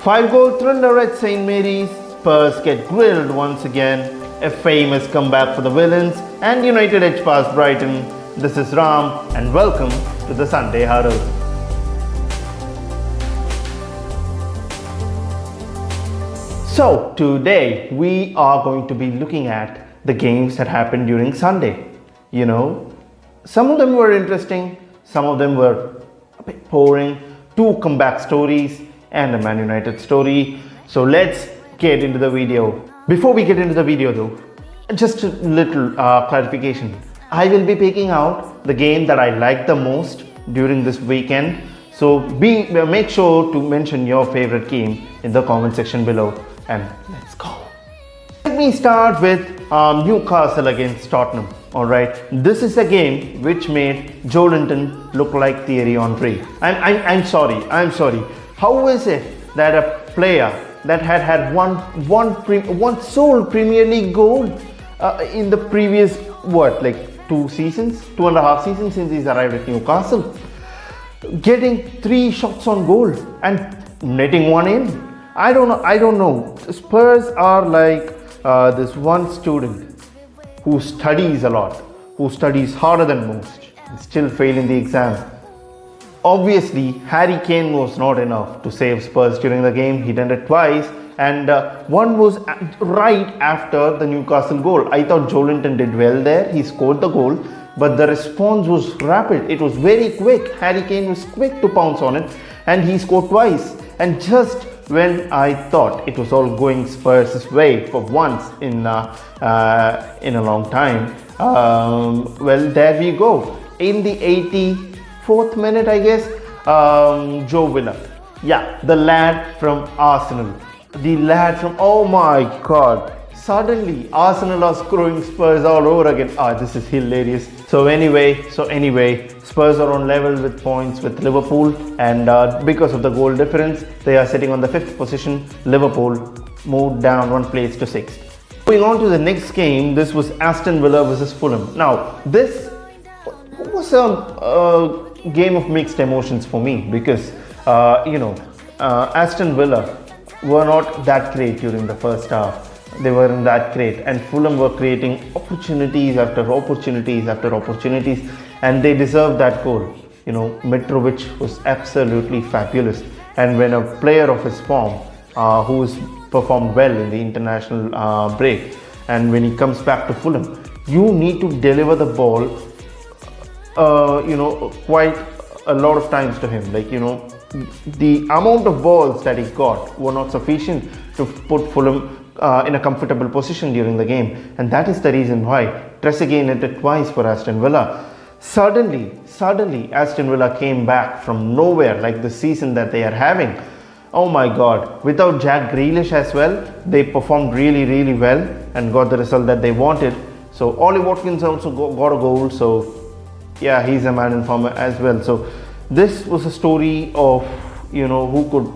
5-goal thriller at St. Mary's, Spurs get grilled once again, a famous comeback for the villains, and United edge past Brighton. This is Ram and welcome to the Sunday Huddle. So today we are going to be looking at the games that happened during Sunday. Some of them were interesting, some of them were a bit boring, 2 comeback stories and a Man United story. So let's get into the video. Before we get into the video though, just a little clarification. I will be picking out the game that I liked the most during this weekend. So make sure to mention your favorite game in the comment section below. And let's go. Let me start with Newcastle against Tottenham. Alright, this is a game which made Joelinton look like Thierry Henry. I'm sorry. How is it that a player that had one sole Premier League goal in the previous 2.5 seasons since he's arrived at Newcastle, getting 3 shots on goal and netting 1 in? I don't know. Spurs are like this one student who studies a lot, who studies harder than most, and still fail in the exam. Obviously, Harry Kane was not enough to save Spurs during the game. He did it twice, and one was right after the Newcastle goal. I thought Joelinton did well there. He scored the goal, but the response was rapid. It was very quick. Harry Kane was quick to pounce on it, and he scored twice. And just when I thought it was all going Spurs' way for once in a long time, well, there we go. In the 84th minute, I guess, Joe Villa. Yeah, the lad from Arsenal. Oh my God. Suddenly, Arsenal are scoring Spurs all over again. This is hilarious. So anyway, Spurs are on level with points with Liverpool, and because of the goal difference, they are sitting on the 5th position. Liverpool moved down 1 place to 6th. Going on to the next game, this was Aston Villa versus Fulham. Now, this was a game of mixed emotions for me because, Aston Villa were not that great during the first half. They weren't that great, and Fulham were creating opportunities after opportunities after opportunities, and they deserved that goal. Mitrovic was absolutely fabulous, and when a player of his form, who's performed well in the international break, and when he comes back to Fulham, you need to deliver the ball, quite a lot of times to him. The amount of balls that he got were not sufficient to put Fulham in a comfortable position during the game, and that is the reason why Trezeguet netted twice for Aston Villa. Suddenly Aston Villa came back from nowhere, like the season that they are having. Oh my God, without Jack Grealish as well, they performed really well and got the result that they wanted. So Ollie Watkins also got a goal, so yeah, he's a man in form as well. So this was a story of who could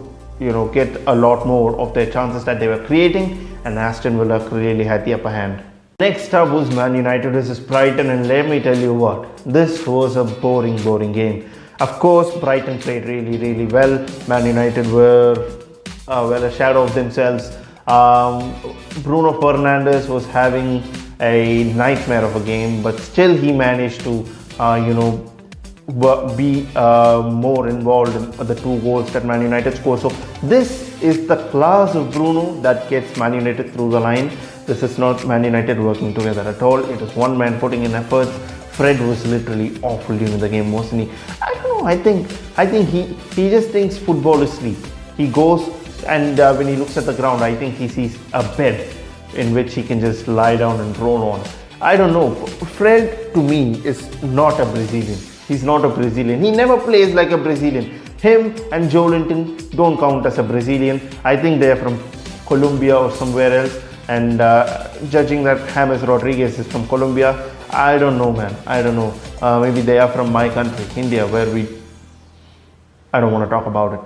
get a lot more of their chances that they were creating, and Aston Villa really had the upper hand. Next up was Man United versus Brighton, and let me tell you what, this was a boring game. Of course, Brighton played really well. Man United were a shadow of themselves. Bruno Fernandes was having a nightmare of a game, but still he managed to be more involved in the 2 goals that Man United scored. So this is the class of Bruno that gets Man United through the line. This is not Man United working together at all. It is one man putting in efforts. Fred was literally awful during the game, wasn't he? I don't know. I think he just thinks football is sleep. He goes and when he looks at the ground, I think he sees a bed in which he can just lie down and roll on. I don't know. Fred to me is not a Brazilian. He's not a Brazilian. He never plays like a Brazilian. Him and Joelinton don't count as a Brazilian. I think they are from Colombia or somewhere else. And judging that James Rodriguez is from Colombia, I don't know, man. I don't know. Maybe they are from my country, India, where I don't want to talk about it.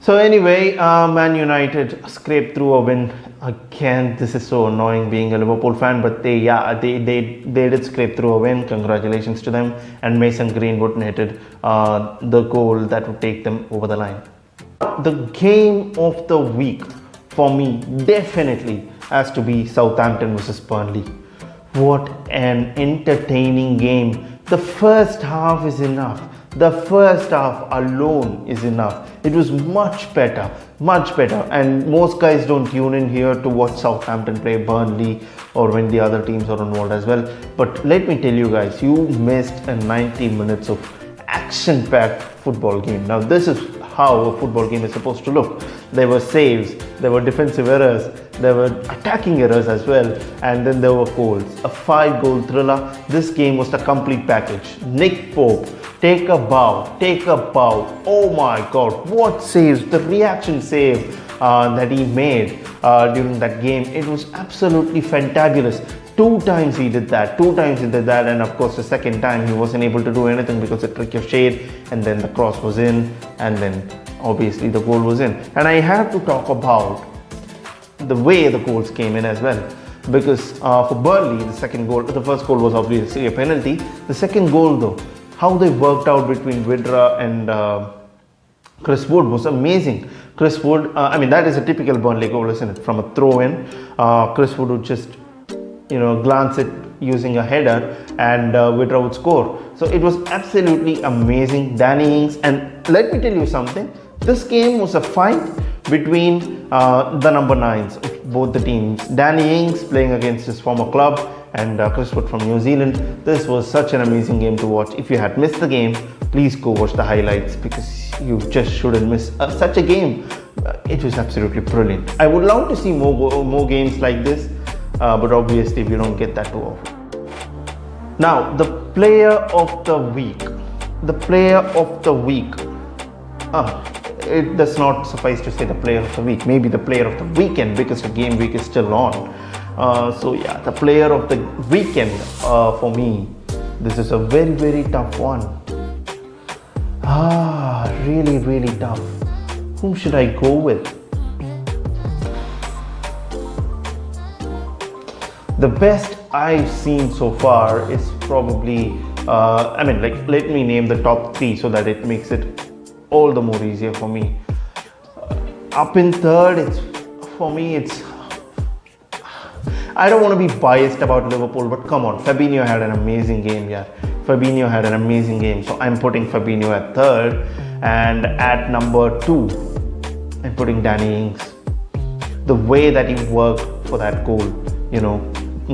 So anyway, Man United scraped through a win. Again, this is so annoying being a Liverpool fan, but they did scrape through a win. Congratulations to them. And Mason Greenwood netted the goal that would take them over the line. The game of the week for me definitely has to be Southampton versus Burnley. What an entertaining game. The first half is enough. The first half alone is enough. It was much better, much better. And most guys don't tune in here to watch Southampton play Burnley or when the other teams are involved as well. But let me tell you guys, you missed a 90 minutes of action-packed football game. Now this is how a football game is supposed to look. There were saves, there were defensive errors, there were attacking errors as well, and then there were goals. A 5-goal thriller. This game was the complete package. Nick Pope, take a bow, take a bow. Oh my God, what saves, the reaction save that he made during that game. It was absolutely fantabulous. Two times he did that, and of course the second time he wasn't able to do anything because it ricocheted, and then the cross was in, and then obviously the goal was in. And I have to talk about the way the goals came in as well, because for Burnley, the first goal was obviously a penalty. The second goal though, how they worked out between Vidra and Chris Wood was amazing. Chris Wood, that is a typical Burnley goal, isn't it? From a throw-in, Chris Wood would just glance it using a header, and Vidra would score. So it was absolutely amazing. Danny Ings, and let me tell you something, this game was a fight between the number 9s of both the teams. Danny Ings playing against his former club, and Chris Wood from New Zealand. This was such an amazing game to watch. If you had missed the game, please go watch the highlights, because you just shouldn't miss such a game. It was absolutely brilliant. I would love to see more games like this, but obviously we don't get that too often. Now, the player of the week. The player of the week. It does not suffice to say the player of the week. Maybe the player of the weekend, because the game week is still on. So yeah, the player of the weekend for me. This is a very, very tough one. Really, really tough. Whom should I go with? The best I've seen so far is probably, let me name the top 3 so that it makes it all the more easier for me. Up in third, I don't want to be biased about Liverpool, but come on, Fabinho had an amazing game, yeah. Fabinho had an amazing game, so I'm putting Fabinho at third, and at number 2, I'm putting Danny Ings. The way that he worked for that goal,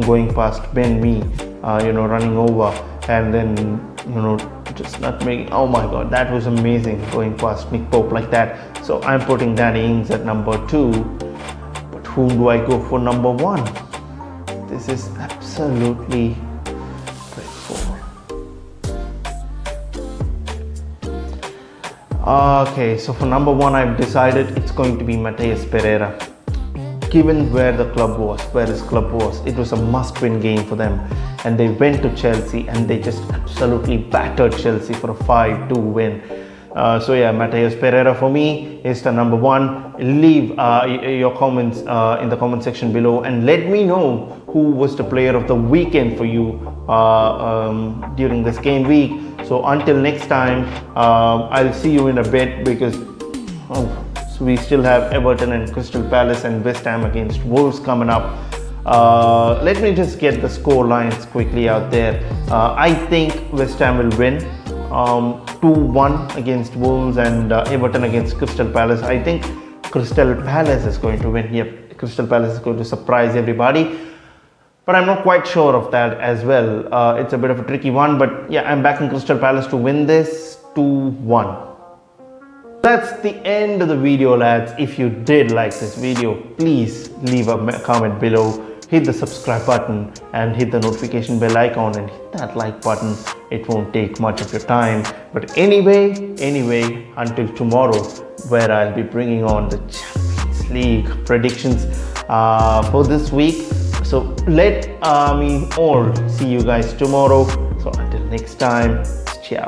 going past Ben Mee, running over, and then, just not making, oh my God, that was amazing, going past Nick Pope like that. So I'm putting Danny Ings at number 2, but whom do I go for number 1? This is absolutely straightforward. Okay, so for number 1, I've decided it's going to be Matheus Pereira. Given where his club was, it was a must-win game for them, and they went to Chelsea and they just absolutely battered Chelsea for a 5-2 win. So yeah, Matheus Pereira for me is the number 1. Leave your comments in the comment section below, and let me know who was the player of the weekend for you during this game week. So until next time, I'll see you in a bit, because so we still have Everton and Crystal Palace and West Ham against Wolves coming up. Let me just get the score lines quickly out there. I think West Ham will win 2-1 against Wolves, and Everton against Crystal Palace. I think Crystal Palace is going to win here. Crystal Palace is going to surprise everybody, but I'm not quite sure of that as well. It's a bit of a tricky one, but yeah, I'm backing Crystal Palace to win this 2-1. That's the end of the video, lads. If you did like this video, please leave a comment below, hit the subscribe button and hit the notification bell icon, and hit that like button. It won't take much of your time. But anyway, until tomorrow, where I'll be bringing on the Champions League predictions for this week. So let me all see you guys tomorrow. So until next time, ciao.